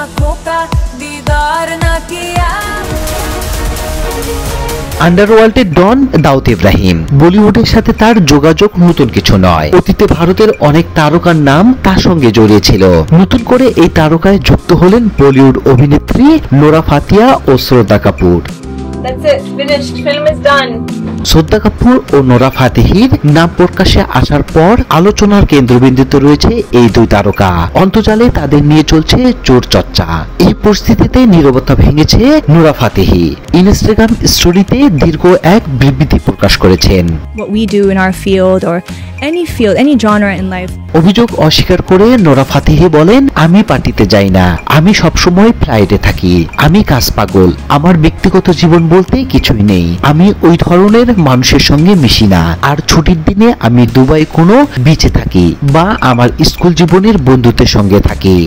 आँखों का दीदार ना किया। আন্ডারওয়ার্ল্ডের ডন দাউদ ইব্রাহিম বলিউডের সাথে তার যোগাযোগ নতুন কিছু নয়। অতীতে ভারতের অনেক তারকার নাম তার সঙ্গে জড়িয়ে ছিল। নতুন করে এই তারকায় যুক্ত হলেন বলিউড অভিনেত্রী নোরা ফাতিয়া ও শ্রদ্ধা Kapoor. That's it. Finished. Film is done. শ্রদ্ধা কাপুর ও নোরা ফাতেহির নাম প্রকাশ্যে আসার পর আলোচনার কেন্দ্রবিন্দুতে রয়েছে এই দুই তারকা। অন্তর্জালে তাদের নিয়ে চলছে জোর চর্চা। এই পরিস্থিতিতে নীরবতা ভেঙেছে নোরা ফাতেহি। ইনস্টাগ্রাম স্টোরিতে দীর্ঘ এক বিবৃতি প্রকাশ করেছেন। What we do in our field or any field, any genre in life. অভিযোগ অস্বীকার করে নোরা ফাতেহি বলেন, আমি পার্টিতে যাই না, আমি সবসময় ফ্লাইটে থাকি, আমি কাজ পাগল, আমার ব্যক্তিগত জীবন বলতে কিছুই নেই, আমি ওই ধরনের মানুষের সঙ্গে মিশি না, আর ছুটির দিনে আমি দুবাই কোনো বিচে থাকি বা আমার স্কুল জীবনের বন্ধুদের সঙ্গে থাকি।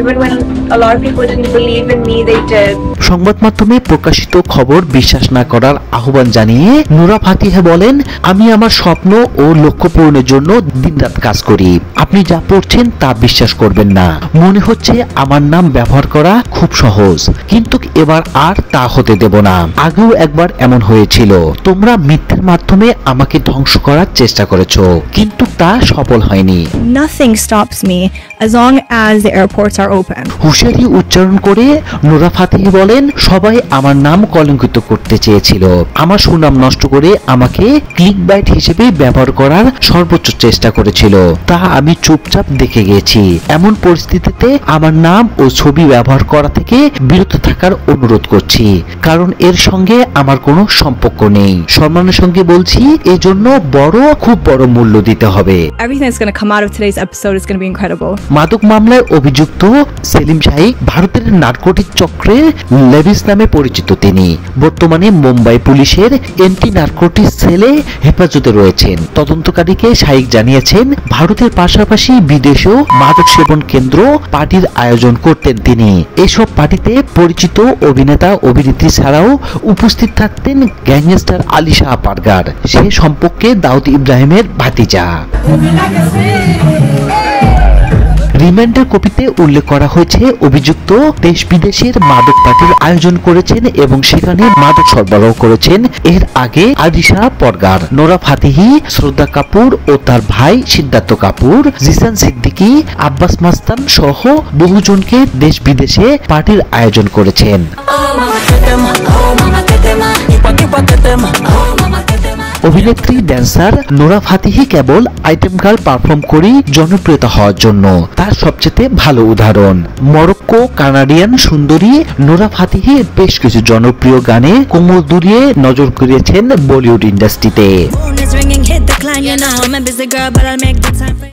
Even when a lot of people didn't believe in me, they did. সংবাদ মাধ্যমে প্রকাশিত খবর বিশ্বাস না করার আহ্বান জানিয়ে নোরা ফাতেহি বলেন, আমি আমার স্বপ্ন ও লক্ষ্য পূরণের জন্য দিনরাত কাজ করি। আপনি যা পড়ছেন তা বিশ্বাস করবেন না। মনে হচ্ছে আমার নাম ব্যবহার করা খুব সহজ, কিন্তু এবার আর তা হতে দেব না। আগেও একবার এমন হয়েছিল। তোমরা মিথ্যার মাধ্যমে আমাকে ধ্বংস করার চেষ্টা করেছো, কিন্তু তা সফল হয়নি। Nothing stops me as long as the airports are open. হুঁশিয়ারি উচ্চারণ করে নোরা ফাতেহি বলেন, সবাই আমার নাম কলঙ্কিত করতে চেয়েছিল, আমার সুনাম নষ্ট করে আমাকে ক্লিকবাইট হিসেবে ব্যবহার করার সর্বোচ্চ চেষ্টা করেছিল, তা আমি চুপচাপ দেখে গেছি। এমন পরিস্থিতিতে আমার নাম ও ছবি ব্যবহার করা থেকে বিরত থাকার অনুরোধ করছি, কারণ এর সঙ্গে আমার কোনো সম্পর্ক নেই। সম্মানের সঙ্গে বলছি, এজন্য খুব বড় মূল্য দিতে হবে। Everything that's going to come out of today's episode is going to be incredible. মাদক মামলায় অভিযুক্ত সেলিম শাইখ ভারতের নারকোটিক চক্রের লেভিস নামে পরিচিত। তিনি বর্তমানে মুম্বাই পুলিশের এন্টি নারকোটিক সেলে হেফাজতে রয়েছেন। তদন্তকারীকে শাইখ জানিয়েছেন, ভারতের পাশাপাশি বিদেশেও মাদক সেবন কেন্দ্র পার্টির আয়োজন করতেন তিনি। এসব পার্টিতে পরিচিত অভিনেতা অভিনেত্রী ছাড়াও উপস্থিত থাকতেন গ্যাংস্টার আলী শাহ পারগার, সে সম্পর্কে দাউদ ইব্রাহিমের ভাতিজা। রিমান্ডের কপিতে উল্লেখ করা হয়েছে, অভিযুক্ত দেশ বিদেশের মাদক পার্টির আয়োজন করেছেন এবং সেখানে মাদক সরবরাহ করেছেন। এর আগে আলী শাহ পরগার, নোরা ফাতেহি, শ্রদ্ধা কাপুর ও তার ভাই সিদ্ধার্থ কাপুর, জিসান সিদ্দিকী, আব্বাস মাস্তান সহ বহুজনকে দেশ বিদেশে পার্টির আয়োজন করেছেন। অভিনেত্রী ড্যান্সার নোরা ফাতেহি কেবল আইটেম গার্ল পারফর্ম করেই জনপ্রিয়তা হওয়ার জন্য তার সবচেয়ে ভালো উদাহরণ। মরক্কো কানাডিয়ান সুন্দরী নোরা ফাতেহি বেশ কিছু জনপ্রিয় গানে কোমর দুলিয়ে নজর কেড়েছেন বলিউড ইন্ডাস্ট্রিতে।